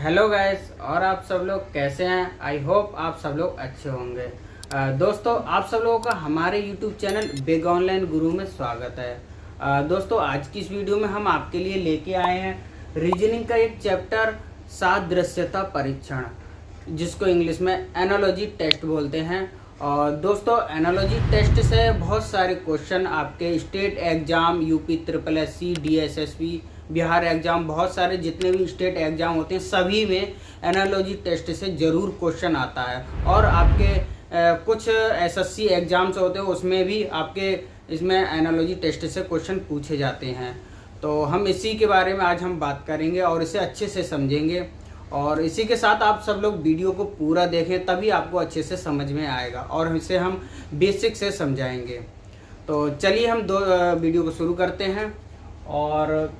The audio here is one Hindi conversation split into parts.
हेलो गाइस, और आप सब लोग कैसे हैं। आई होप आप सब लोग अच्छे होंगे। दोस्तों, आप सब लोगों का हमारे यूट्यूब चैनल बिग ऑनलाइन गुरु में स्वागत है। दोस्तों, आज की इस वीडियो में हम आपके लिए लेके आए हैं रीजनिंग का एक चैप्टर सादृश्यता परीक्षण, जिसको इंग्लिश में एनालॉजी टेस्ट बोलते हैं। और दोस्तों, एनालॉजी टेस्ट से बहुत सारे क्वेश्चन आपके state exam, UP triple SC, DSSB, Bihar exam, बहुत सारे जितने भी स्टेट एग्जाम होते हैं सभी में एनालॉजी टेस्ट से ज़रूर क्वेश्चन आता है। और आपके कुछ एसएससी एग्जाम्स होते हैं उसमें भी आपके इसमें एनालॉजी टेस्ट से क्वेश्चन पूछे जाते हैं। तो हम इसी के बारे में आज हम बात करेंगे और इसे अच्छे से समझेंगे। और इसी के साथ आप सब लोग वीडियो को पूरा देखें, तभी आपको अच्छे से समझ में आएगा और इसे हम बेसिक से समझाएंगे। तो चलिए हम वीडियो को शुरू करते हैं। और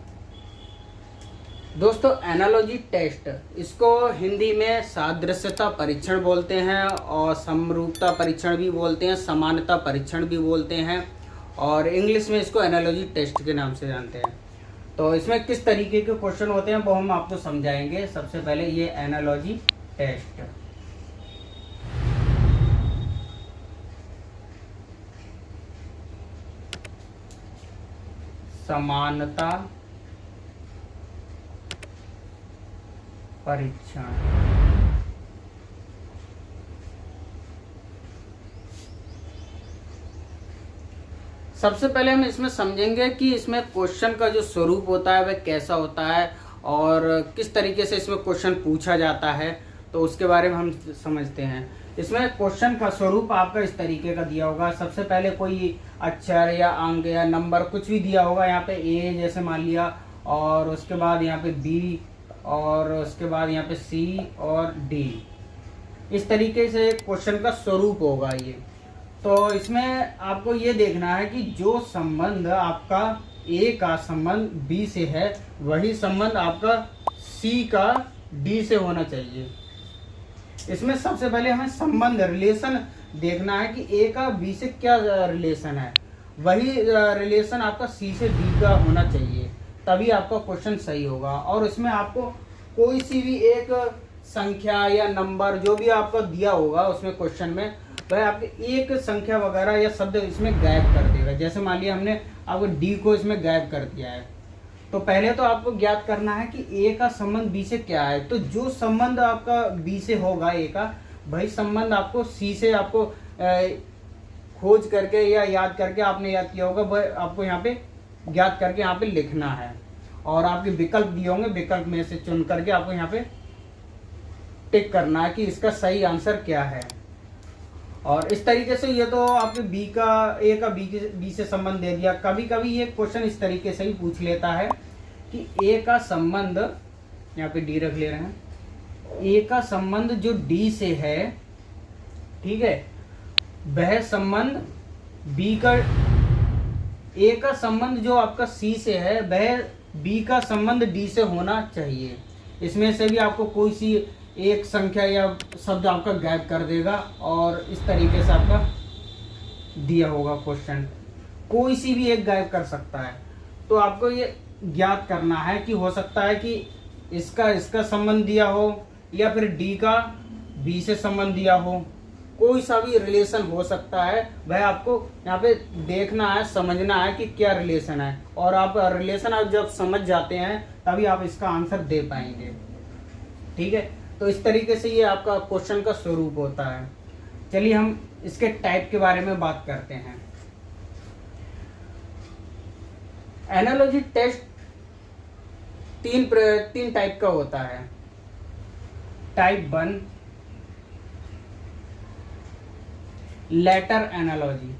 दोस्तों, एनालॉजी टेस्ट, इसको हिंदी में सादृश्यता परीक्षण बोलते हैं और समरूपता परीक्षण भी बोलते हैं, समानता परीक्षण भी बोलते हैं, और इंग्लिश में इसको एनालॉजी टेस्ट के नाम से जानते हैं। तो इसमें किस तरीके के क्वेश्चन होते हैं वो हम आपको समझाएंगे। सबसे पहले ये एनालॉजी टेस्ट, समानता परीक्षण। सबसे पहले हम इसमें समझेंगे कि इसमें क्वेश्चन का जो स्वरूप होता है वह कैसा होता है और किस तरीके से इसमें क्वेश्चन पूछा जाता है, तो उसके बारे में हम समझते हैं। इसमें क्वेश्चन का स्वरूप आपका इस तरीके का दिया होगा। सबसे पहले कोई अक्षर या अंक या नंबर कुछ भी दिया होगा, यहाँ पे ए जैसे मान लिया, और उसके बाद यहाँ पे बी, और उसके बाद यहाँ पे सी और डी। इस तरीके से क्वेश्चन का स्वरूप होगा ये। तो इसमें आपको ये देखना है कि जो संबंध आपका ए का संबंध बी से है वही संबंध आपका सी का डी से होना चाहिए। इसमें सबसे पहले हमें संबंध, रिलेशन देखना है कि ए का बी से क्या रिलेशन है, वही रिलेशन आपका सी से डी का होना चाहिए, तभी आपका क्वेश्चन सही होगा। और इसमें आपको कोई सी भी एक संख्या या नंबर जो भी आपका दिया होगा उसमें क्वेश्चन में, वह आपके एक संख्या वगैरह या शब्द इसमें गायब कर देगा। जैसे मान लिया हमने आपको डी को इसमें गायब कर दिया है, तो पहले तो आपको ज्ञात करना है कि ए का संबंध बी से क्या है। तो जो संबंध आपका बी से होगा ए का, वही संबंध आपको सी से आपको खोज करके या याद करके, आपने याद किया होगा, वह आपको यहाँ पे ज्ञात करके यहाँ पे लिखना है। और आपके विकल्प दिए होंगे, विकल्प में से चुन करके आपको यहाँ पे टिक करना है कि इसका सही आंसर क्या है। और इस तरीके से ये तो आपके बी का, ए का बी से संबंध दे दिया। कभी कभी ये क्वेश्चन इस तरीके से ही पूछ लेता है कि ए का संबंध, यहाँ पे डी रख ले रहे हैं, ए का संबंध जो डी से है, ठीक है, वह संबंध बी का, ए का संबंध जो आपका सी से है वह बी का संबंध डी से होना चाहिए। इसमें से भी आपको कोई सी एक संख्या या शब्द आपका गायब कर देगा और इस तरीके से आपका दिया होगा क्वेश्चन, कोई सी भी एक गायब कर सकता है। तो आपको ये ज्ञात करना है कि हो सकता है कि इसका संबंध दिया हो या फिर डी का बी से संबंध दिया हो, कोई सा भी रिलेशन हो सकता है। वह आपको यहाँ पे देखना है, समझना है कि क्या रिलेशन है, और आप रिलेशन आप जब समझ जाते हैं तभी आप इसका आंसर दे पाएंगे। ठीक है, तो इस तरीके से ये आपका क्वेश्चन का स्वरूप होता है। चलिए हम इसके टाइप के बारे में बात करते हैं। एनालॉजी टेस्ट तीन टाइप का होता है। टाइप 1 लेटर एनालॉजी,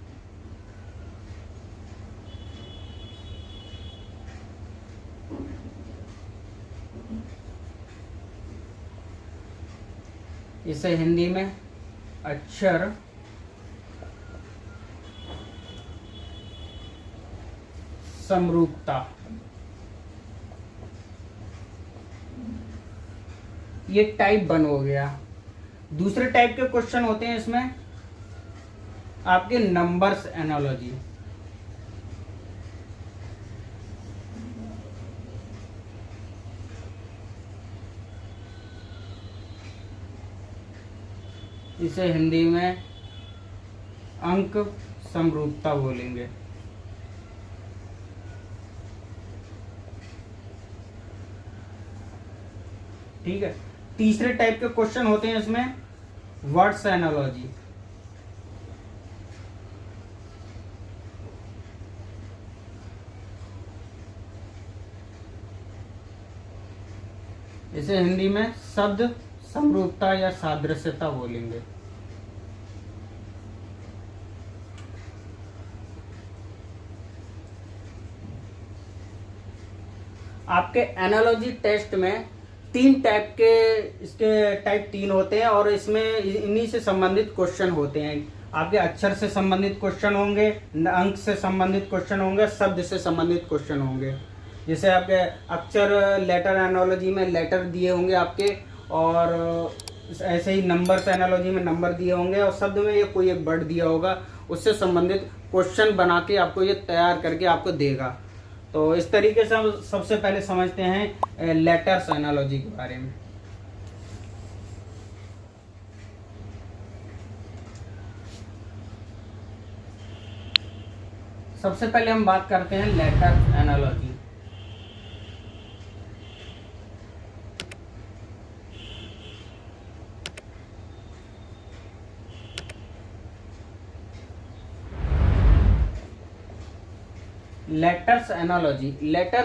इसे हिंदी में अक्षर समरूपता, ये टाइप 1 हो गया। दूसरे टाइप के क्वेश्चन होते हैं इसमें आपके नंबर्स एनालॉजी, इसे हिंदी में अंक समरूपता बोलेंगे। ठीक है। तीसरे टाइप के क्वेश्चन होते हैं इसमें वर्ड्स एनालॉजी। इसे हिंदी में शब्द समरूपता या सादृश्यता बोलेंगे। आपके एनालॉजी टेस्ट में तीन टाइप के इसके टाइप तीन होते हैं और इसमें इन्हीं से संबंधित क्वेश्चन होते हैं। आपके अक्षर से संबंधित क्वेश्चन होंगे, अंक से संबंधित क्वेश्चन होंगे, शब्द से संबंधित क्वेश्चन होंगे। जैसे आपके अक्षर लेटर एनालॉजी में लेटर दिए होंगे आपके, और ऐसे ही नंबर्स एनालॉजी में नंबर दिए होंगे, और शब्द में ये कोई एक वर्ड दिया होगा, उससे संबंधित क्वेश्चन बना के आपको ये तैयार करके आपको देगा। तो इस तरीके से हम सबसे पहले समझते हैं लेटर्स एनालॉजी के बारे में। सबसे पहले हम बात करते हैं लेटर एनालॉजी। लेटर्स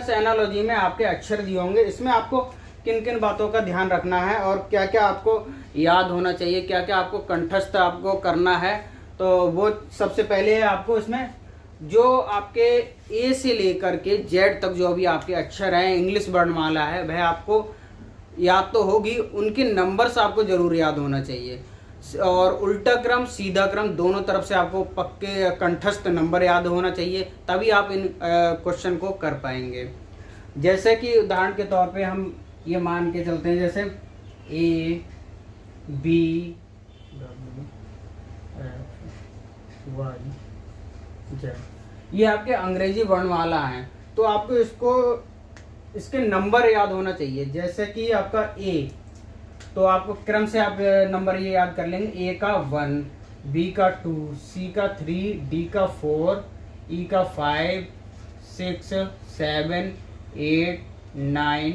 एनालॉजी में आपके अक्षर दिए होंगे। इसमें आपको किन किन बातों का ध्यान रखना है और क्या क्या आपको याद होना चाहिए, क्या क्या आपको कंठस्थ आपको करना है, तो वो सबसे पहले आपको इसमें जो आपके ए से लेकर के जेड तक जो भी आपके अक्षर हैं, इंग्लिश वर्णमाला है, वह आपको याद तो होगी, उनके नंबर्स आपको जरूर याद होना चाहिए। और उल्टा क्रम सीधा क्रम दोनों तरफ से आपको पक्के कंठस्थ नंबर याद होना चाहिए, तभी आप इन क्वेश्चन को कर पाएंगे। जैसे कि उदाहरण के तौर पे हम ये मान के चलते हैं, जैसे ए बी वाई जेड, ये आपके अंग्रेजी वर्णमाला हैं, तो आपको इसके नंबर याद होना चाहिए। जैसे कि आपका ए, तो आपको क्रम से आप नंबर ये याद कर लेंगे, ए का 1, बी का 2, सी का 3, डी का 4, ई का 5, 6, 7, 8, 9,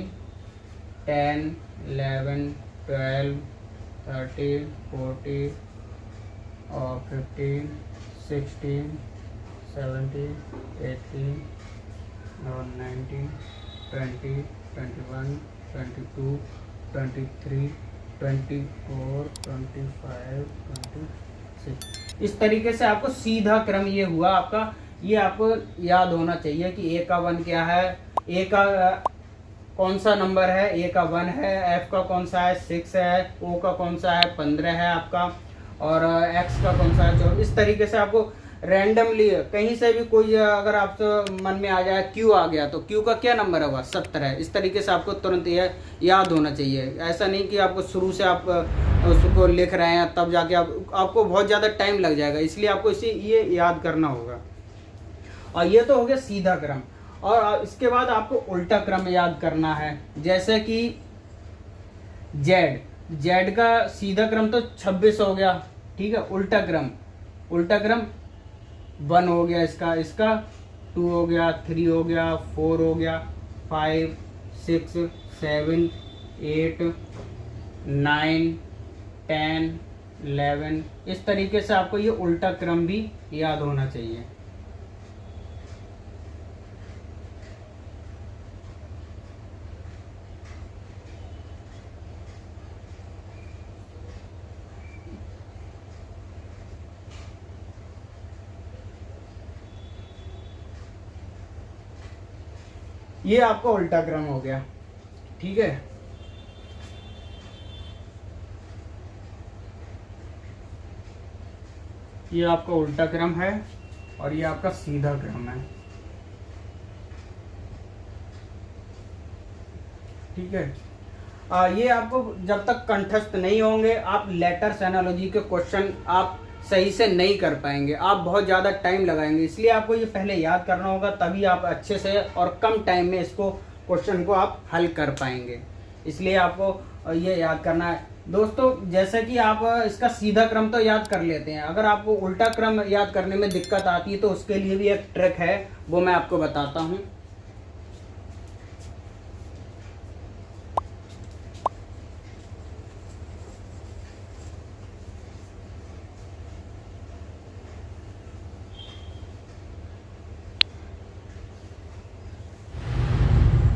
10, 11, 12, 13, 14 और 15, 16, 17, 18 और 19, 20, 21, 22, 23, 24, 25, 26। इस तरीके से आपको सीधा क्रम ये हुआ आपका, ये आपको याद होना चाहिए कि ए का 1 क्या है, ए का कौन सा नंबर है, ए का 1 है, एफ का कौन सा है 6 है, ओ का कौन सा है 15 है आपका, और एक्स का कौन सा है 4। इस तरीके से आपको रैंडमली कहीं से भी कोई अगर आपके मन में आ जाए क्यू आ गया, तो क्यू का क्या नंबर होगा 70 है। इस तरीके से आपको तुरंत ये याद होना चाहिए। ऐसा नहीं कि आपको शुरू से आप उसको लिख रहे हैं तब जाके आपको बहुत ज़्यादा टाइम लग जाएगा, इसलिए आपको इसे ये याद करना होगा। और ये तो हो गया सीधा क्रम, और इसके बाद आपको उल्टा क्रम याद करना है। जैसे कि जेड का सीधा क्रम तो 26 हो गया, ठीक है। उल्टा क्रम 1 हो गया, इसका 2 हो गया, 3 हो गया, 4 हो गया, 5, 6, 7, 8, 9, 10, 11। इस तरीके से आपको ये उल्टा क्रम भी याद होना चाहिए। ये आपका उल्टा क्रम हो गया, ठीक है। ये आपका उल्टा क्रम है और ये आपका सीधा क्रम है, ठीक है। ये आपको जब तक कंठस्थ नहीं होंगे, आप लेटर्स एनालॉजी के क्वेश्चन आप सही से नहीं कर पाएंगे, आप बहुत ज़्यादा टाइम लगाएंगे। इसलिए आपको ये पहले याद करना होगा, तभी आप अच्छे से और कम टाइम में इसको क्वेश्चन को आप हल कर पाएंगे। इसलिए आपको ये याद करना है। दोस्तों जैसे कि आप इसका सीधा क्रम तो याद कर लेते हैं, अगर आपको उल्टा क्रम याद करने में दिक्कत आती है तो उसके लिए भी एक ट्रिक है, वो मैं आपको बताता हूँ।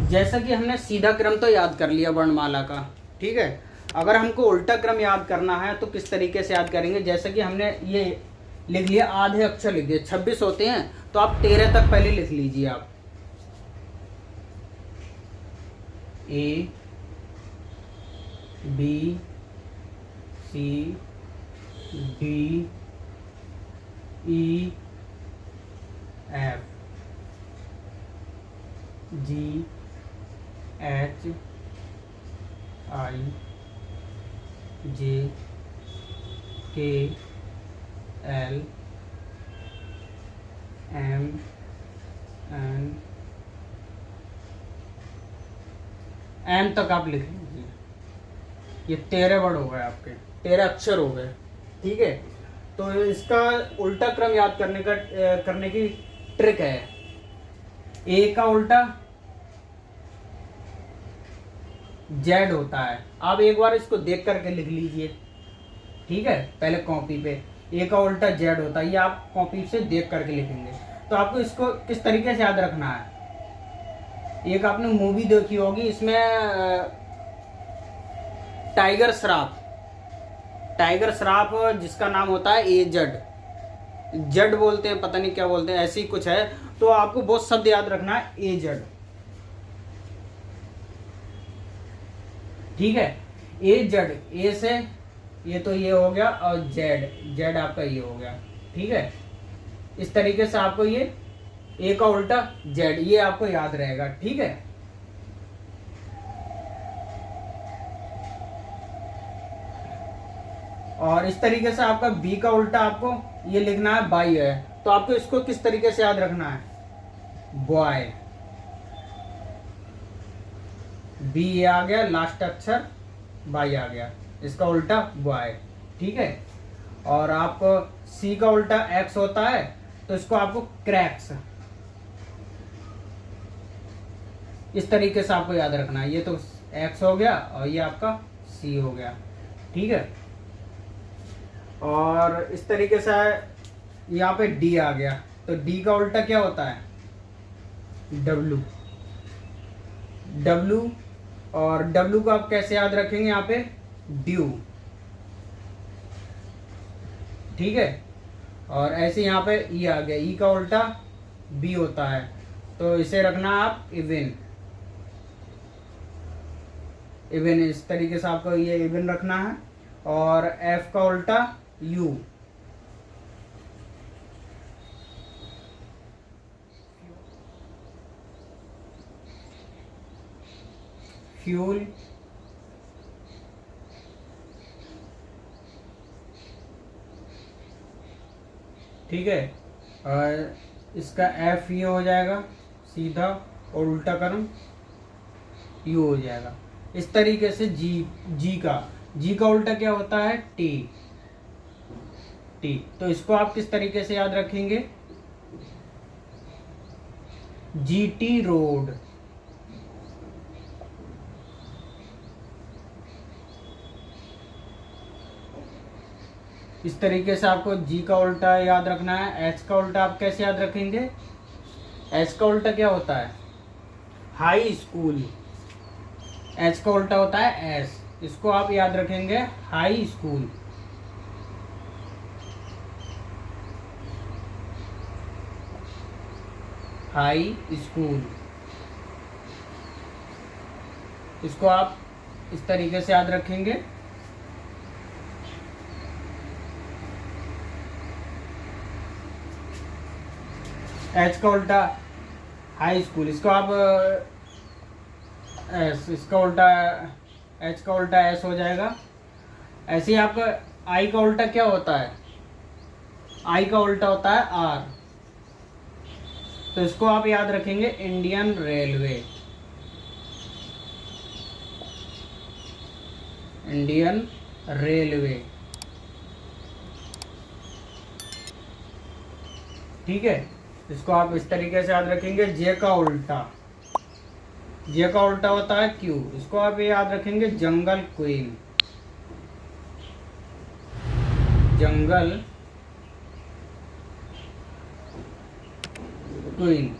जैसा कि हमने सीधा क्रम तो याद कर लिया वर्णमाला का, ठीक है। अगर हमको उल्टा क्रम याद करना है तो किस तरीके से याद करेंगे, जैसे कि हमने ये लिख लिया, आधे अक्षर लिख दिए, 26 होते हैं तो आप 13 तक पहले लिख लीजिए। आप A B C D E F G H I J K L M N M तक आप लिख लीजिए। ये 13 वर्ड हो गए आपके, 13 अक्षर हो गए, ठीक है। तो इसका उल्टा क्रम याद करने की ट्रिक है, ए का उल्टा जेड होता है। आप एक बार इसको देख करके लिख लीजिए, ठीक है, पहले कॉपी पे। ए का उल्टा जेड होता है, ये आप कॉपी से देख करके लिखेंगे। तो आपको इसको किस तरीके से याद रखना है, एक आपने मूवी देखी होगी, इसमें टाइगर श्रॉफ जिसका नाम होता है ए जड बोलते हैं, पता नहीं क्या बोलते हैं, ऐसे ही कुछ है। तो आपको बहुत शब्द याद रखना है, ए जड, ठीक है। ए जड, ए से ये तो ये हो गया, और जेड आपका ये हो गया, ठीक है। इस तरीके से आपको ये ए का उल्टा जेड, ये आपको याद रहेगा, ठीक है। और इस तरीके से आपका बी का उल्टा आपको ये लिखना है, बाई है। तो आपको इसको किस तरीके से याद रखना है, बॉय, बी ये आ गया, लास्ट अक्षर बाई आ गया, इसका उल्टा बॉय, ठीक है। और आपको सी का उल्टा एक्स होता है, तो इसको आपको क्रैक्स, इस तरीके से आपको याद रखना है। ये तो एक्स हो गया और ये आपका सी हो गया, ठीक है। और इस तरीके से यहाँ पे डी आ गया, तो डी का उल्टा क्या होता है, डब्लू। और डब्लू को आप कैसे याद रखेंगे, यहाँ पे ड्यू, ठीक है। और ऐसे यहाँ पे ई आ गया, ई का उल्टा बी होता है, तो इसे रखना आप इवन, इस तरीके से आपको ये इवन रखना है। और एफ का उल्टा यू, फ्यूल, ठीक है। और इसका एफ ये हो जाएगा सीधा, और उल्टा क्रम यू हो जाएगा। इस तरीके से जी का उल्टा क्या होता है, टी। तो इसको आप किस तरीके से याद रखेंगे, जीटी रोड, इस तरीके से आपको जी का उल्टा याद रखना है। एच का उल्टा आप कैसे याद रखेंगे, एच का उल्टा क्या होता है, हाई स्कूल, एच का उल्टा होता है एस, इसको आप याद रखेंगे, हाई स्कूल। हाई स्कूल, इसको आप इस तरीके से याद रखेंगे। एच का उल्टा हाई स्कूल, इसको आप एस, इसका उल्टा एच का उल्टा एस हो जाएगा। ऐसे ही आपका आई का उल्टा क्या होता है, आई का उल्टा होता है आर, तो इसको आप याद रखेंगे, इंडियन रेलवे। Indian railway. ठीक है, इसको आप इस तरीके से याद रखेंगे। जे का उल्टा, जे का उल्टा होता है क्यू, इसको आप याद रखेंगे जंगल क्वीन, जंगल क्वीन,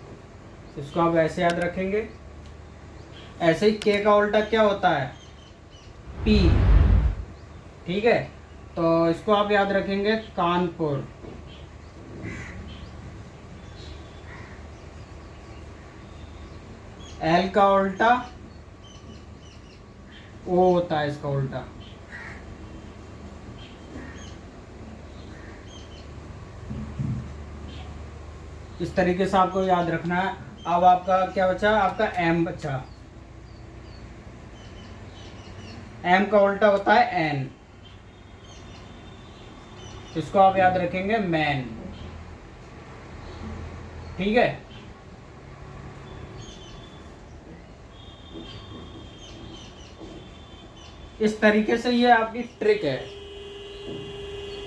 इसको आप ऐसे याद रखेंगे। ऐसे ही के का उल्टा क्या होता है, पी। ठीक है, तो इसको आप याद रखेंगे कानपुर। एल का उल्टा ओ होता है, इसका उल्टा। इस तरीके से आपको याद रखना है। अब आपका क्या बचा, आपका एम बचा। एम का उल्टा होता है एन, इसको आप याद रखेंगे मैन। ठीक है, इस तरीके से ये आपकी ट्रिक है।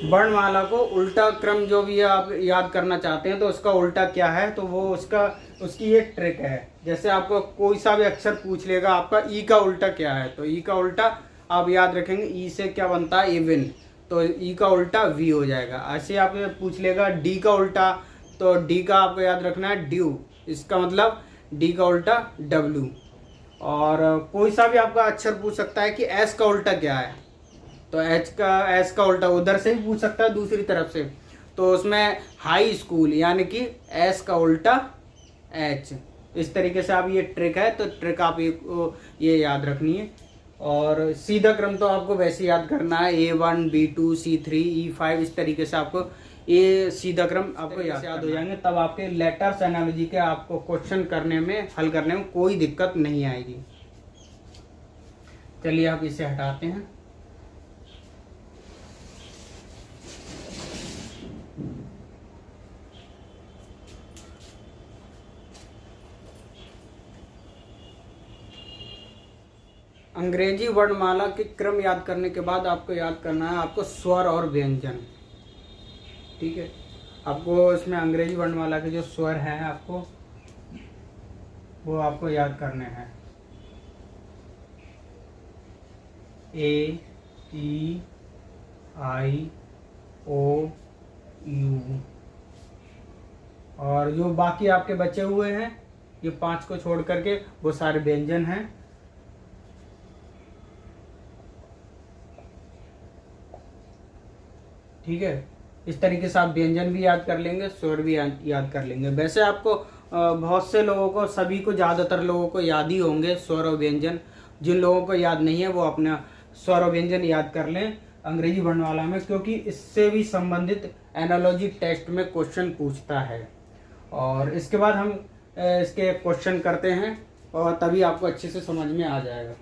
वर्णमाला को उल्टा क्रम जो भी आप याद करना चाहते हैं तो उसका उल्टा क्या है, तो वो उसकी ये ट्रिक है। जैसे आपको कोई सा भी अक्षर पूछ लेगा, आपका ई का उल्टा क्या है, तो ई का उल्टा आप याद रखेंगे ई से क्या बनता है, इवन, तो ई का उल्टा वी हो जाएगा। ऐसे आप पूछ लेगा डी का उल्टा, तो डी का आपको याद रखना है ड्यू, इसका मतलब डी का उल्टा डब्ल्यू। और कोई सा भी आपका अक्षर पूछ सकता है कि एस का उल्टा क्या है, तो एस का उल्टा उधर से भी पूछ सकता है दूसरी तरफ से, तो उसमें हाई स्कूल यानी कि एस का उल्टा एच। इस तरीके से आप ये ट्रिक है, तो ट्रिक आप ये याद रखनी है। और सीधा क्रम तो आपको वैसे याद करना है, A1 B2 C3 E5, इस तरीके से आपको ये सीधा क्रम आपको याद हो जाएंगे। तब आपके लेटर्स एनालॉजी के आपको क्वेश्चन करने में, हल करने में कोई दिक्कत नहीं आएगी। चलिए आप इसे हटाते हैं। अंग्रेजी वर्णमाला के क्रम याद करने के बाद आपको याद करना है आपको स्वर और व्यंजन। ठीक है, आपको इसमें अंग्रेजी वर्णमाला के जो स्वर हैं आपको वो आपको याद करने हैं। ए, ई, आई, ओ, यू, और जो बाकी आपके बचे हुए हैं ये 5 को छोड़ करके वो सारे व्यंजन हैं। ठीक है, इस तरीके से आप व्यंजन भी याद कर लेंगे, स्वर भी याद कर लेंगे। वैसे आपको बहुत से लोगों को, सभी को, ज़्यादातर लोगों को याद ही होंगे स्वर और व्यंजन। जिन लोगों को याद नहीं है वो अपना स्वर और व्यंजन याद कर लें अंग्रेजी वर्णमाला में, क्योंकि इससे भी संबंधित एनालॉजी टेस्ट में क्वेश्चन पूछता है। और इसके बाद हम इसके क्वेश्चन करते हैं और तभी आपको अच्छे से समझ में आ जाएगा।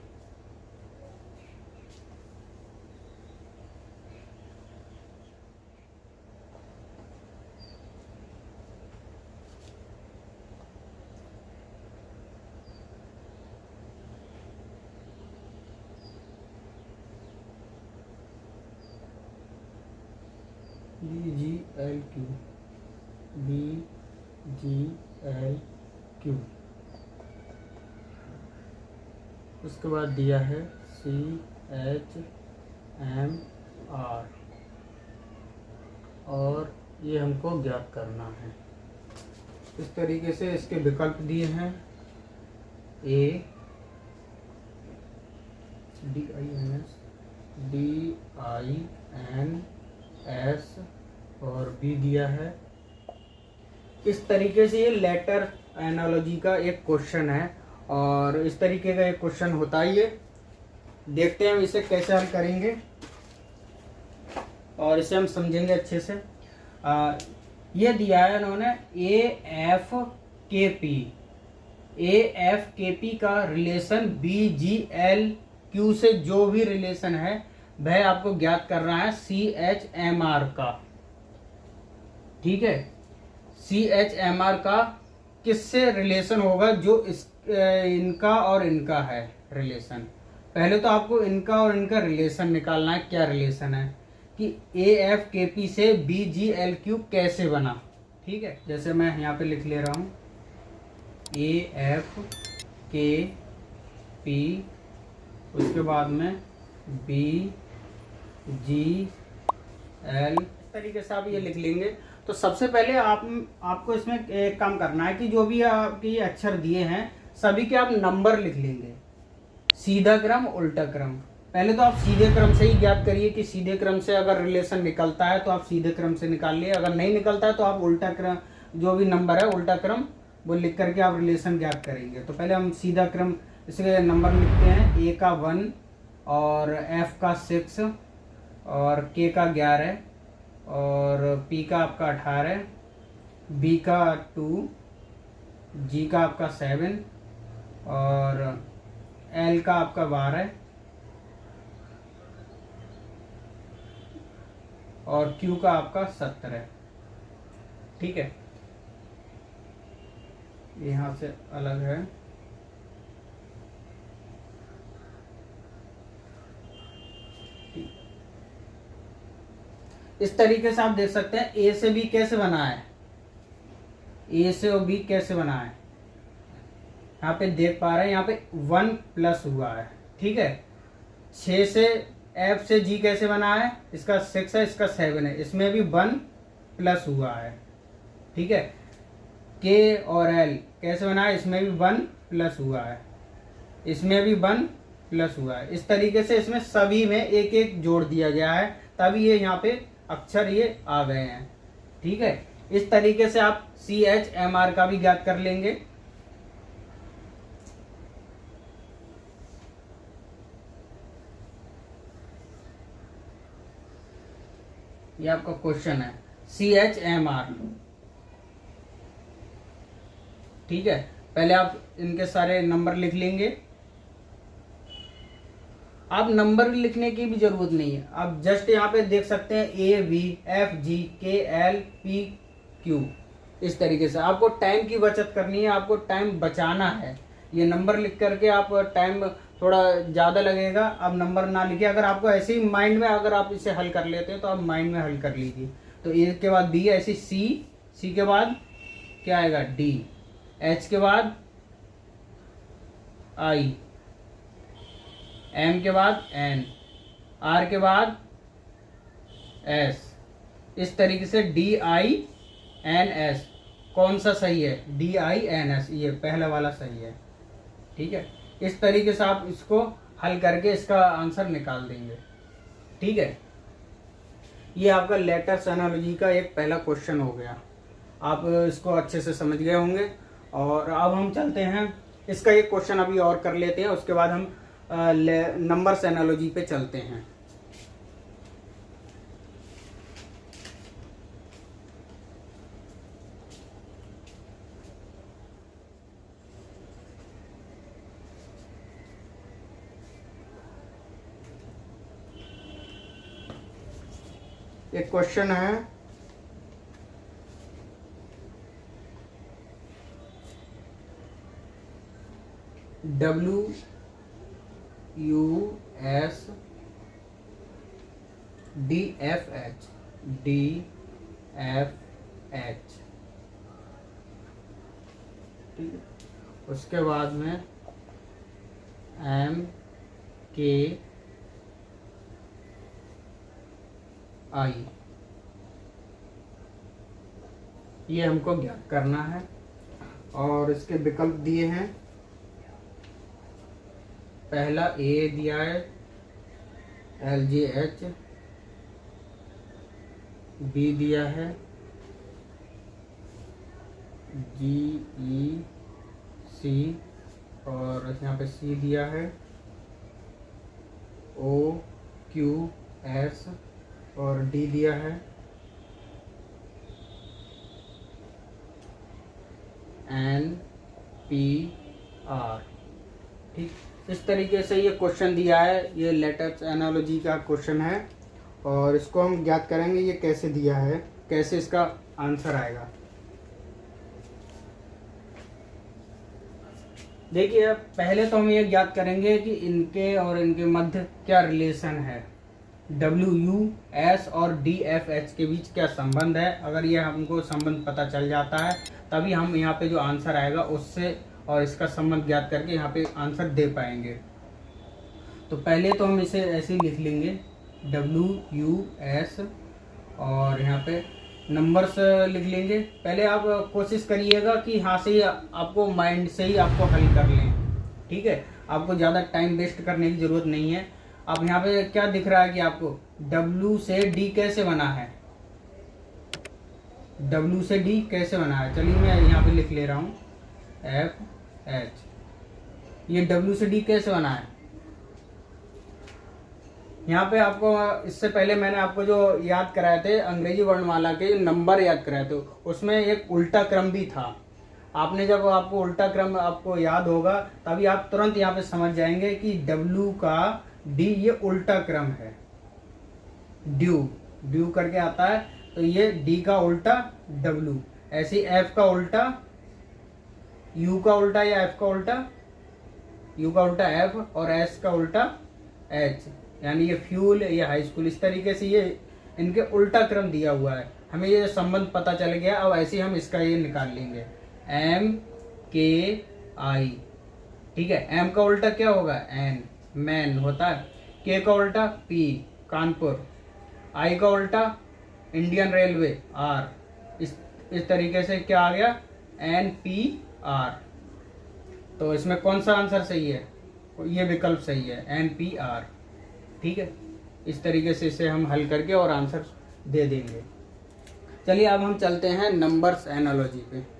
BGLQ, BGLQ, उसके बाद दिया है CHMR, और ये हमको ज्ञात करना है। इस तरीके से इसके विकल्प दिए हैं, A DINS DINS और B दिया है। इस तरीके से ये लेटर एनालॉजी का एक क्वेश्चन है और इस तरीके का एक क्वेश्चन होता है। ये देखते हैं हम इसे कैसे हल करेंगे और इसे हम समझेंगे अच्छे से। ये दिया है उन्होंने AFKP का रिलेशन BGLQ से जो भी रिलेशन है वह आपको ज्ञात करना है CHMR का। ठीक है, CHMR का किससे रिलेशन होगा, जो इनका और इनका है रिलेशन, पहले तो आपको इनका और इनका रिलेशन निकालना है। क्या रिलेशन है कि AFKP से BGLQ कैसे बना। ठीक है, जैसे मैं यहाँ पे लिख ले रहा हूँ AFKP, उसके बाद में BGL, इस तरीके से आप ये लिख लेंगे। तो सबसे पहले आपको इसमें एक काम करना है कि जो भी आपके ये अक्षर दिए हैं सभी के आप नंबर लिख लेंगे, सीधा क्रम उल्टा क्रम। पहले तो आप सीधे क्रम से ही ज्ञात करिए कि सीधे क्रम से अगर रिलेशन निकलता है तो आप सीधे क्रम से निकाल लिए, अगर नहीं निकलता है तो आप उल्टा क्रम, जो भी नंबर है उल्टा क्रम वो लिख करके आप रिलेशन ज्ञात करेंगे। तो पहले हम सीधा क्रम इसके नंबर लिखते हैं। A का 1 और F का 6 और K का 11 और P का आपका 18, B का 2, G का आपका 7 और L का आपका 12 और Q का आपका 17। ठीक है, यहाँ से अलग है। इस तरीके से आप देख सकते हैं A से B कैसे बना है, A से और B कैसे बना है। यहाँ पे देख पा रहे हैं, यहाँ पे 1 प्लस हुआ है। ठीक है, 6 से F से G कैसे बना है, इसका 6 है, इसका 7 है, इसमें भी 1 प्लस हुआ है। ठीक है, K और L कैसे बना है, इसमें भी 1 प्लस हुआ है, इसमें भी 1 प्लस हुआ है। इस तरीके से इसमें सभी में एक एक जोड़ दिया गया है, तभी ये यहाँ पे अक्षर ये आ गए हैं। ठीक है, इस तरीके से आप CHMR का भी ज्ञात कर लेंगे। ये आपका क्वेश्चन है CHMR। ठीक है, पहले आप इनके सारे नंबर लिख लेंगे। आप नंबर लिखने की भी जरूरत नहीं है, आप जस्ट यहाँ पे देख सकते हैं AVFGKLPQ। इस तरीके से आपको टाइम की बचत करनी है, आपको टाइम बचाना है। ये नंबर लिख करके आप टाइम थोड़ा ज़्यादा लगेगा, अब नंबर ना लिखिए। अगर आपको ऐसे ही माइंड में अगर आप इसे हल कर लेते हैं तो आप माइंड में हल कर लीजिए। तो ए के बाद बी, ऐसी सी के बाद क्या आएगा D, H के बाद I, M के बाद N, R के बाद S। इस तरीके से DINS कौन सा सही है, DINS, ये पहला वाला सही है। ठीक है, इस तरीके से आप इसको हल करके इसका आंसर निकाल देंगे। ठीक है, ये आपका लेटर्स एनालॉजी का एक पहला क्वेश्चन हो गया। आप इसको अच्छे से समझ गए होंगे। और अब हम चलते हैं, इसका एक क्वेश्चन अभी और कर लेते हैं, उसके बाद हम नंबर्स एनालॉजी पे चलते हैं। एक क्वेश्चन है WUS DFH DFH। ठीक है, उसके बाद में MKI, ये हमको ज्ञात करना है। और इसके विकल्प दिए हैं, पहला A दिया है LGH, B दिया है GEC और यहाँ पे C दिया है OQS और D दिया है NPR। ठीक, इस तरीके से ये क्वेश्चन दिया है, ये लेटर्स एनालॉजी का क्वेश्चन है और इसको हम ज्ञात करेंगे ये कैसे दिया है, कैसे इसका आंसर आएगा। देखिए पहले तो हम ये ज्ञात करेंगे कि इनके और इनके मध्य क्या रिलेशन है, WUS और DFH के बीच क्या संबंध है। अगर ये हमको संबंध पता चल जाता है तभी हम यहाँ पे जो आंसर आएगा उससे और इसका संबंध ज्ञात करके यहाँ पे आंसर दे पाएंगे। तो पहले तो हम इसे ऐसे ही लिख लेंगे WUS और यहाँ पे नंबर्स लिख लेंगे। पहले आप कोशिश करिएगा कि यहाँ से ही आपको माइंड से ही आपको हल कर लें, ठीक है। आपको ज़्यादा टाइम वेस्ट करने की ज़रूरत नहीं है। अब यहाँ पे क्या दिख रहा है कि आपको W से D कैसे बना है, W से D कैसे बना है। चलिए मैं यहाँ पे लिख ले रहा हूँ FH। ये W से D कैसे बना है, यहाँ पे आपको इससे पहले मैंने आपको जो याद कराए थे अंग्रेजी वर्णमाला के नंबर याद कराए थे, उसमें एक उल्टा क्रम भी था। आपने जब आपको उल्टा क्रम आपको याद होगा तभी आप तुरंत यहाँ पे समझ जाएंगे कि W का D ये उल्टा क्रम है, ड्यू करके आता है, तो ये D का उल्टा W। ऐसे F का उल्टा U का उल्टा या F का उल्टा U का उल्टा F और S का उल्टा H, यानी ये फ्यूल या हाई स्कूल। इस तरीके से ये इनके उल्टा क्रम दिया हुआ है। हमें ये संबंध पता चल गया। अब ऐसे ही हम इसका ये निकाल लेंगे MKI, ठीक है। M का उल्टा क्या होगा N, मैन होता है। K का उल्टा P, कानपुर। I का उल्टा इंडियन रेलवे R। इस तरीके से क्या आ गया NPR। तो इसमें कौन सा आंसर सही है, ये विकल्प सही है NPR, ठीक है। इस तरीके से इसे हम हल करके और आंसर दे देंगे। चलिए अब हम चलते हैं नंबर्स एनालॉजी पे।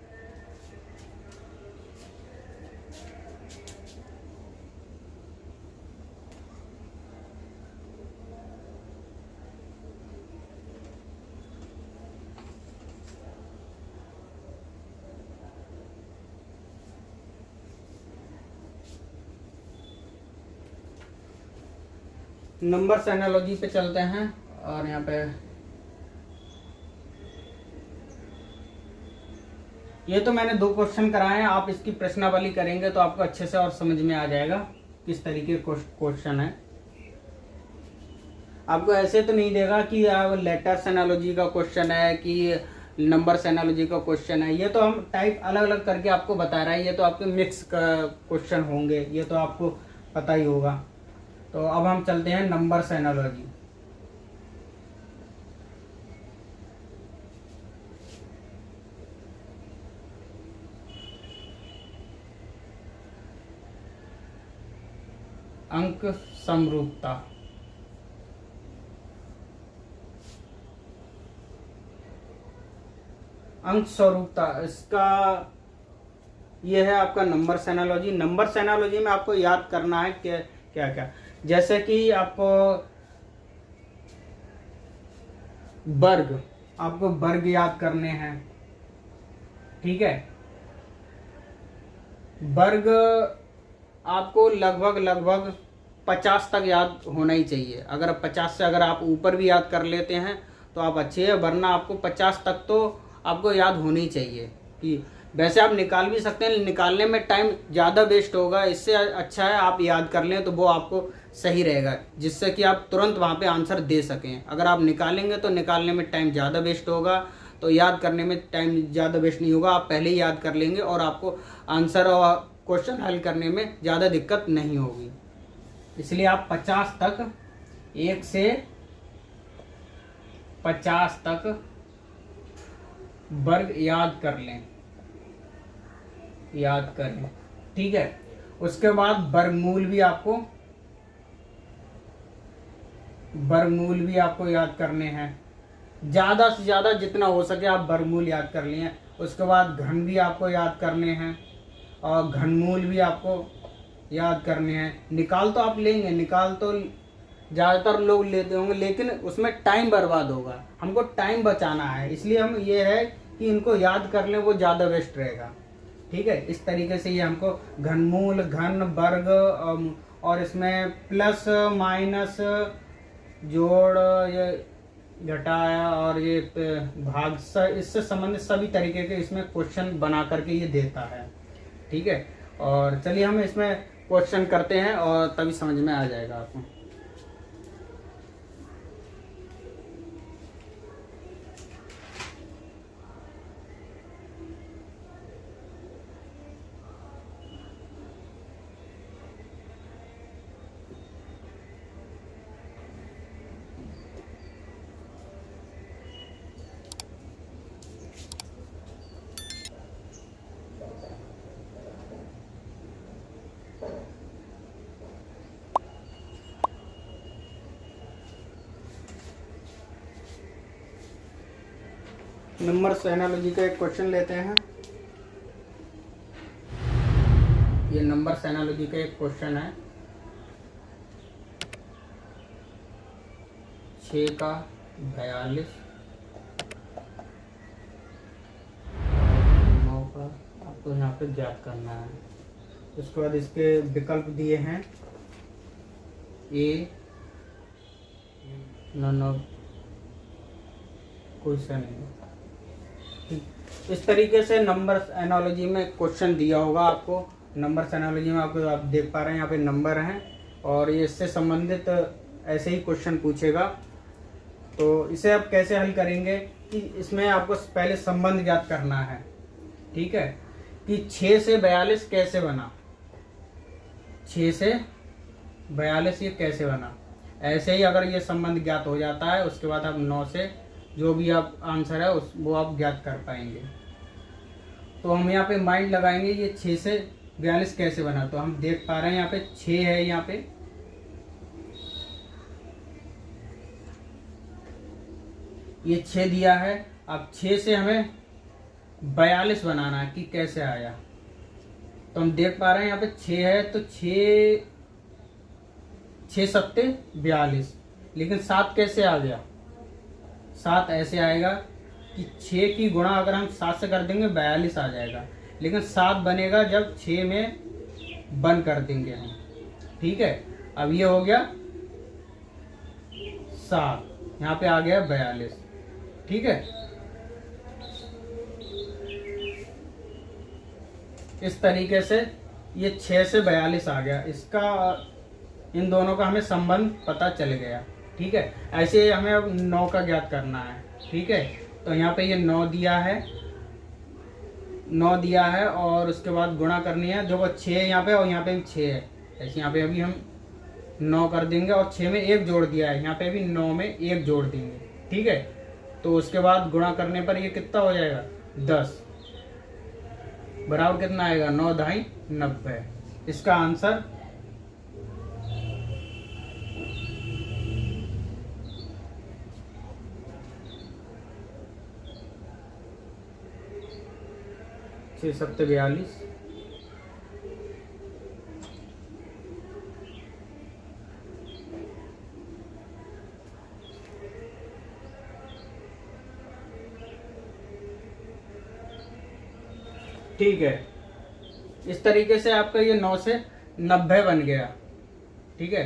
नंबर्स एनालॉजी पे चलते हैं और यहाँ पे ये तो मैंने 2 क्वेश्चन कराए हैं। आप इसकी प्रश्नावली करेंगे तो आपको अच्छे से और समझ में आ जाएगा किस तरीके क्वेश्चन है। आपको ऐसे तो नहीं देगा कि लेटर्स एनालॉजी का क्वेश्चन है कि नंबर्स एनालॉजी का क्वेश्चन है। ये तो हम टाइप अलग अलग करके आपको बता रहे हैं। ये तो आपके मिक्स क्वेश्चन होंगे, ये तो आपको पता ही होगा। तो अब हम चलते हैं नंबर्स एनालॉजी। अंक समरूपता। अंक स्वरूपता इसका ये है आपका नंबर्स एनालॉजी। नंबर्स एनालॉजी में आपको याद करना है क्या क्या, जैसे कि आपको वर्ग याद करने हैं, ठीक है। वर्ग आपको लगभग 50 तक याद होना ही चाहिए। अगर 50 से अगर आप ऊपर भी याद कर लेते हैं तो आप अच्छे हैं, वरना आपको 50 तक तो आपको याद होनी चाहिए। कि वैसे आप निकाल भी सकते हैं, निकालने में टाइम ज़्यादा वेस्ट होगा। इससे अच्छा है आप याद कर लें तो वो आपको सही रहेगा, जिससे कि आप तुरंत वहाँ पे आंसर दे सकें। अगर आप निकालेंगे तो निकालने में टाइम ज़्यादा वेस्ट होगा, तो याद करने में टाइम ज़्यादा वेस्ट नहीं होगा। आप पहले ही याद कर लेंगे और आपको आंसर और क्वेश्चन हल करने में ज़्यादा दिक्कत नहीं होगी। इसलिए आप 50 तक 1 से 50 तक वर्ग याद कर लें, याद करें, ठीक है। उसके बाद वर्गमूल भी आपको याद करने हैं। ज़्यादा से ज़्यादा जितना हो सके आप वर्गमूल याद कर लिए। उसके बाद घन भी आपको याद करने हैं और घनमूल भी आपको याद करने हैं। निकाल तो आप लेंगे, निकाल तो ज़्यादातर लोग लेते होंगे, लेकिन उसमें टाइम बर्बाद होगा। हमको टाइम बचाना है, इसलिए हम ये है कि इनको याद कर लें, वो ज़्यादा बेस्ट रहेगा, ठीक है। इस तरीके से ये हमको घनमूल, घन, वर्ग और इसमें प्लस माइनस, जोड़, ये घटाया और ये भाग, इससे संबंधित सभी तरीके के इसमें क्वेश्चन बना करके ये देता है, ठीक है। और चलिए हम इसमें क्वेश्चन करते हैं और तभी समझ में आ जाएगा आपको। नंबर्स एनालॉजी का एक क्वेश्चन लेते हैं। ये नंबर्स एनालॉजी का एक क्वेश्चन है। 6 का 42, 9 का आपको यहाँ पे ज्ञात करना है। उसके बाद इसके विकल्प दिए हैं ए, नो कोई सा नहीं। इस तरीके से नंबर्स एनालॉजी में क्वेश्चन दिया होगा आपको। नंबर्स एनालॉजी में आपको आप देख पा रहे हैं यहाँ पे नंबर हैं और ये इससे संबंधित ऐसे ही क्वेश्चन पूछेगा। तो इसे आप कैसे हल करेंगे कि इसमें आपको पहले संबंध ज्ञात करना है। ठीक है, कि 6 से 42 कैसे बना, 6 से 42 ये कैसे बना। ऐसे ही अगर ये संबंध ज्ञात हो जाता है उसके बाद आप 9 से जो भी आप आंसर है वो आप ज्ञात कर पाएंगे। तो हम यहाँ पे माइंड लगाएंगे ये 6 से 42 कैसे बना। तो हम देख पा रहे हैं यहाँ पे 6 है, यहाँ पे ये 6 दिया है। अब 6 से हमें 42 बनाना है कि कैसे आया। तो हम देख पा रहे हैं यहाँ पे 6 है तो 6 सत्ते 42, लेकिन 7 कैसे आ गया। 7 ऐसे आएगा कि 6 की गुणा अगर हम 7 से कर देंगे 42 आ जाएगा, लेकिन 7 बनेगा जब 6 में बंद कर देंगे हम। ठीक है, अब ये हो गया 7, यहाँ पे आ गया 42। ठीक है, इस तरीके से ये 6 से 42 आ गया। इसका इन दोनों का हमें संबंध पता चल गया। ठीक है, ऐसे हमें अब 9 का ज्ञात करना है। ठीक है, तो यहाँ पे ये 9 दिया है, 9 दिया है और उसके बाद गुणा करनी है। देखो 6 है यहाँ पे और यहाँ पे भी 6 है। ऐसे यहाँ पे अभी हम 9 कर देंगे और 6 में 1 जोड़ दिया है, यहाँ पे भी 9 में 1 जोड़ देंगे। ठीक है, तो उसके बाद गुणा करने पर ये कितना हो जाएगा 10, बराबर कितना आएगा 9 दाई 90। इसका आंसर छः सत्ते 42। ठीक है, इस तरीके से आपका ये 9 से 90 बन गया। ठीक है,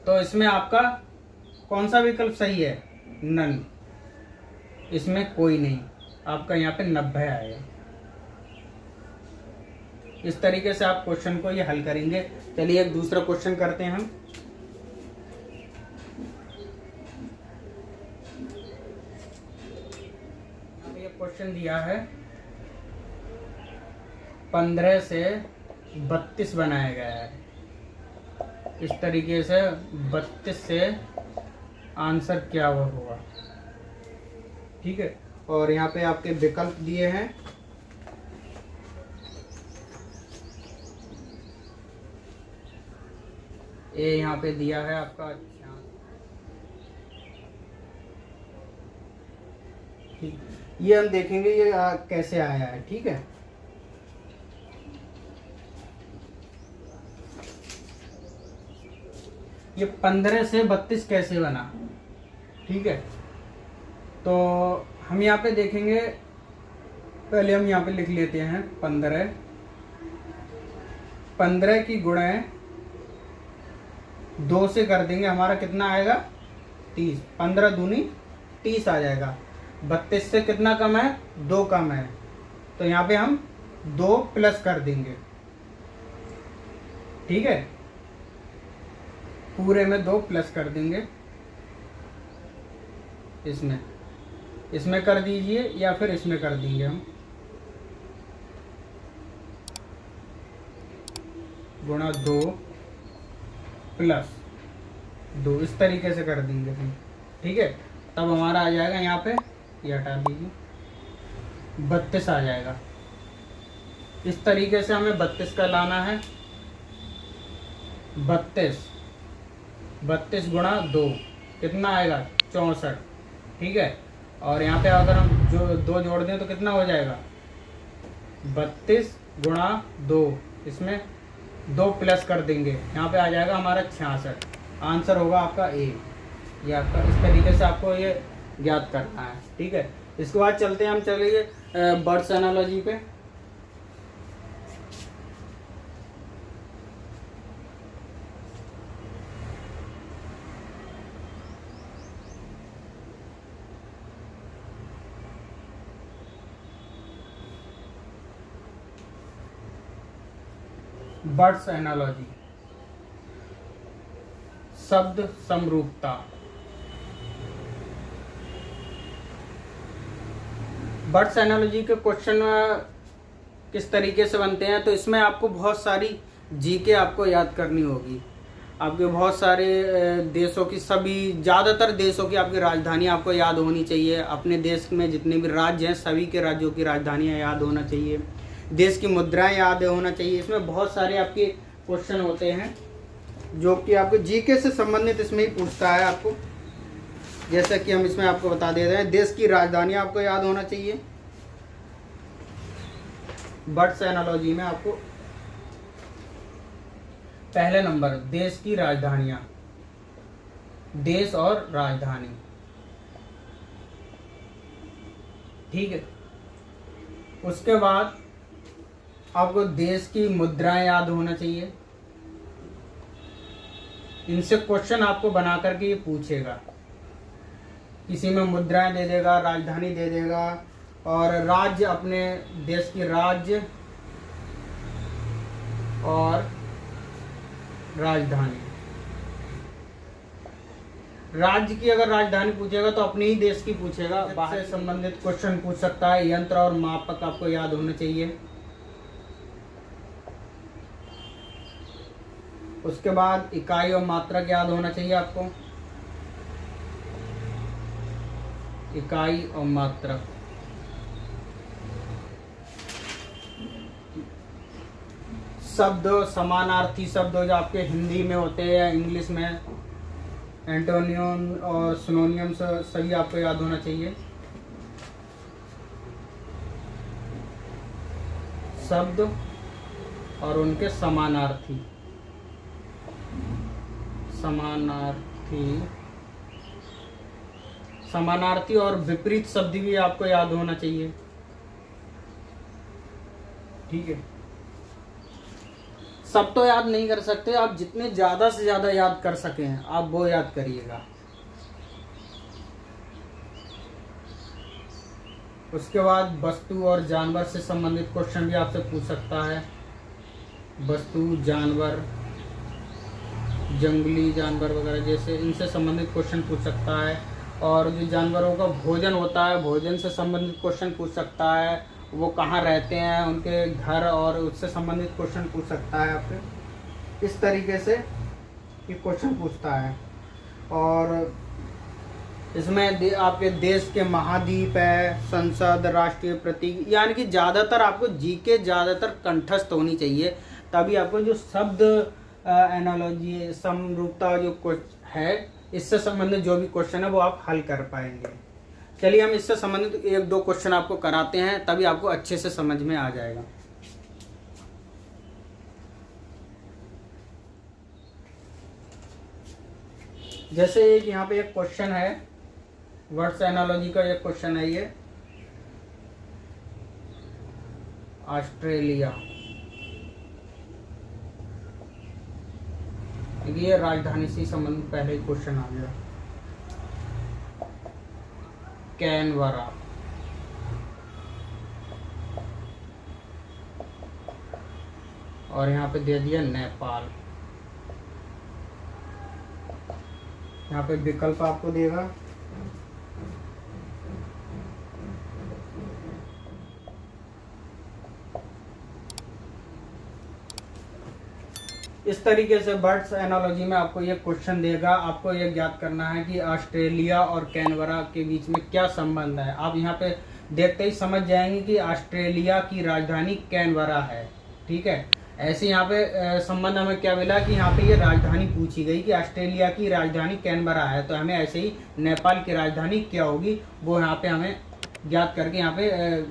तो इसमें आपका कौन सा विकल्प सही है, नन, इसमें कोई नहीं, आपका यहाँ पे 90 आएगा। इस तरीके से आप क्वेश्चन को ये हल करेंगे। चलिए एक दूसरा क्वेश्चन करते हैं हम। ये क्वेश्चन दिया है 15 से 32 बनाया गया है। इस तरीके से 32 से आंसर क्या वो होगा। ठीक है, और यहाँ पे आपके विकल्प दिए हैं। ए यहाँ पे दिया है आपका, ठीक, ये हम देखेंगे ये कैसे आया है। ठीक है, ये 15 से 32 कैसे बना। ठीक है, तो हम यहाँ पे देखेंगे, पहले हम यहाँ पे लिख लेते हैं 15 की गुणा 2 से कर देंगे, हमारा कितना आएगा 30। 15 दूनी 30 आ जाएगा। 32 से कितना कम है, 2 कम है, तो यहाँ पे हम 2 प्लस कर देंगे। ठीक है, पूरे में 2 प्लस कर देंगे, इसमें कर दीजिए या फिर इसमें कर देंगे हम, गुणा 2 प्लस 2, इस तरीके से कर देंगे हम। ठीक है, तब हमारा आ जाएगा यहाँ पे, ये हटा दीजिए, 32 आ जाएगा। इस तरीके से हमें 32 का लाना है। 32 गुणा 2 कितना आएगा, 64। ठीक है, और यहाँ पे अगर हम जो 2 जोड़ दें तो कितना हो जाएगा, 32 गुणा 2, इसमें 2 प्लस कर देंगे, यहाँ पे आ जाएगा हमारा 66। आंसर होगा आपका ए। ये आपका इस तरीके से आपको ये ज्ञात करना है। ठीक है, इसके बाद चलते हैं हम, चलेंगे बर्ड्स एनालॉजी पे। बर्ड्स एनालॉजी, शब्द समरूपता। बर्ड्स एनालॉजी के क्वेश्चन किस तरीके से बनते हैं, तो इसमें आपको बहुत सारी जीके आपको याद करनी होगी। आपके बहुत सारे देशों की, सभी ज़्यादातर देशों की आपकी राजधानी आपको याद होनी चाहिए। अपने देश में जितने भी राज्य हैं सभी के राज्यों की राजधानियाँ याद होना चाहिए। देश की मुद्राएं याद होना चाहिए। इसमें बहुत सारे आपके क्वेश्चन होते हैं जो कि आपको जीके से संबंधित इसमें ही पूछता है आपको। जैसा कि हम इसमें आपको बता दे रहे हैं, देश की राजधानी आपको याद होना चाहिए। बर्ड्स एनालॉजी में आपको पहले नंबर देश की राजधानियां, देश और राजधानी। ठीक है, उसके बाद आपको देश की मुद्राएं याद होना चाहिए। इनसे क्वेश्चन आपको बना करके ये पूछेगा। किसी में मुद्राएं दे देगा, राजधानी दे देगा, और राज्य, अपने देश की राज्य और राजधानी। राज्य की अगर राजधानी पूछेगा तो अपने ही देश की पूछेगा। बाहर से संबंधित क्वेश्चन पूछ सकता है। यंत्र और मापक आपको याद होने चाहिए। उसके बाद इकाई और मात्रक याद होना चाहिए आपको। इकाई और मात्रक, शब्द, समानार्थी शब्द जो आपके हिंदी में होते हैं, इंग्लिश में एंटोनियम और सिनोनियम सभी आपको याद होना चाहिए। शब्द और उनके समानार्थी, समानार्थी और विपरीत शब्द भी आपको याद होना चाहिए। ठीक है, सब तो याद नहीं कर सकते आप, जितने ज्यादा से ज्यादा याद कर सकें आप वो याद करिएगा। उसके बाद वस्तु और जानवर से संबंधित क्वेश्चन भी आपसे पूछ सकता है। वस्तु, जानवर, जंगली जानवर वगैरह जैसे, इनसे संबंधित क्वेश्चन पूछ सकता है। और जो जानवरों का भोजन होता है, भोजन से संबंधित क्वेश्चन पूछ सकता है। वो कहाँ रहते हैं, उनके घर और उससे संबंधित क्वेश्चन पूछ सकता है आपसे। इस तरीके से ये क्वेश्चन पूछता है। और इसमें आपके देश के महाद्वीप है, संसद, राष्ट्रीय प्रतीक, यानी कि ज़्यादातर आपको जीके ज़्यादातर कंठस्थ होनी चाहिए। तभी आपको जो शब्द एनालॉजी, समरूपता जो है, इससे संबंधित जो भी क्वेश्चन है वो आप हल कर पाएंगे। चलिए हम इससे संबंधित 1-2 क्वेश्चन आपको कराते हैं, तभी आपको अच्छे से समझ में आ जाएगा। जैसे एक यहाँ पे एक क्वेश्चन है, वर्ड्स एनालॉजी का एक क्वेश्चन है ये। ऑस्ट्रेलिया, ये राजधानी से संबंधित पहले ही क्वेश्चन आ गया। कैनबरा, और यहाँ पे दे दिया नेपाल। यहाँ पे विकल्प आपको देगा इस तरीके से बर्ड्स एनालॉजी में आपको ये क्वेश्चन देगा। आपको ये ज्ञात करना है कि ऑस्ट्रेलिया और कैनबरा के बीच में क्या संबंध है। आप यहाँ पे देखते ही समझ जाएंगे कि ऑस्ट्रेलिया की राजधानी कैनबरा है। ठीक है, ऐसे यहाँ पे संबंध हमें क्या मिला कि यहाँ पे ये राजधानी पूछी गई कि ऑस्ट्रेलिया की राजधानी कैनबरा है, तो हमें ऐसे ही नेपाल की राजधानी क्या होगी वो यहाँ पे हमें ज्ञात करके यहाँ पे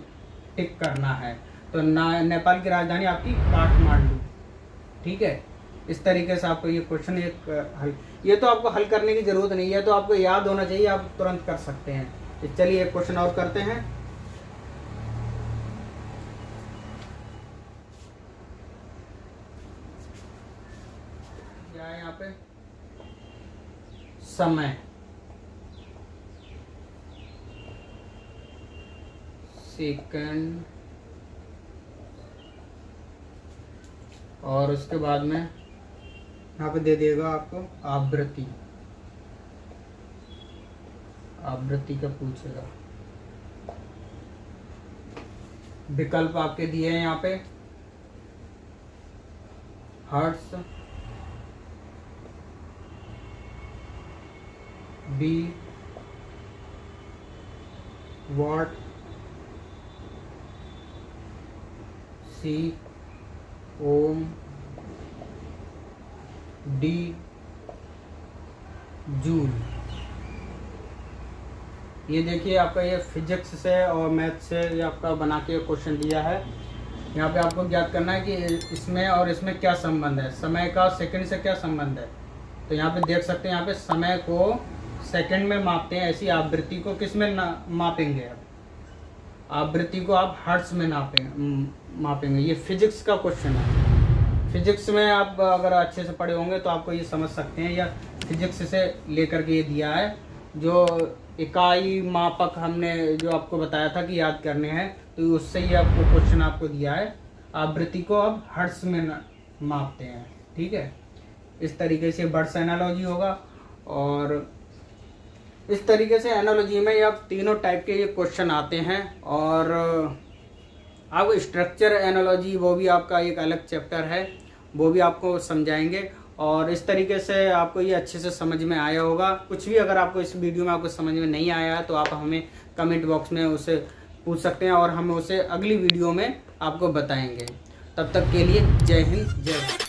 टिक करना है। तो नेपाल की राजधानी आपकी काठमांडू। ठीक है, इस तरीके से आपको ये क्वेश्चन एक हल, ये तो आपको हल करने की जरूरत नहीं है, तो आपको याद होना चाहिए, आप तुरंत कर सकते हैं। तो चलिए एक क्वेश्चन और करते हैं। क्या है यहाँ पे? समय, सेकंड, और उसके बाद में यहाँ पे दे देगा आपको आवृत्ति। आवृत्ति का पूछेगा। विकल्प आपके दिए हैं यहाँ पे hertz, B watt, C ohm, D joule. ये देखिए आपका ये फिजिक्स से और मैथ से ये आपका बना के क्वेश्चन दिया है। यहाँ पे आपको ज्ञात करना है कि इसमें और इसमें क्या संबंध है, समय का सेकंड से क्या संबंध है। तो यहाँ पे देख सकते हैं, यहाँ पे समय को सेकंड में मापते हैं, ऐसी आवृत्ति को किस में मापेंगे आप? आवृत्ति को आप हर्ट्ज में मापेंगे। ये फिजिक्स का क्वेश्चन है। फिजिक्स में आप अगर अच्छे से पढ़े होंगे तो आपको ये समझ सकते हैं, या फिजिक्स से लेकर के ये दिया है। जो इकाई मापक हमने जो आपको बताया था कि याद करने हैं, तो उससे ही आपको क्वेश्चन आपको दिया है। आवृत्ति को अब हर्ट्ज में मापते हैं। ठीक है, इस तरीके से बर्ड्स एनालॉजी होगा। और इस तरीके से एनालॉजी में आप तीनों टाइप के ये क्वेश्चन आते हैं। और आपको स्ट्रक्चर एनालॉजी वो भी आपका एक अलग चैप्टर है, वो भी आपको समझाएंगे। और इस तरीके से आपको ये अच्छे से समझ में आया होगा। कुछ भी अगर आपको इस वीडियो में आपको समझ में नहीं आया है तो आप हमें कमेंट बॉक्स में उसे पूछ सकते हैं, और हम उसे अगली वीडियो में आपको बताएंगे। तब तक के लिए जय हिंद, जय भारत।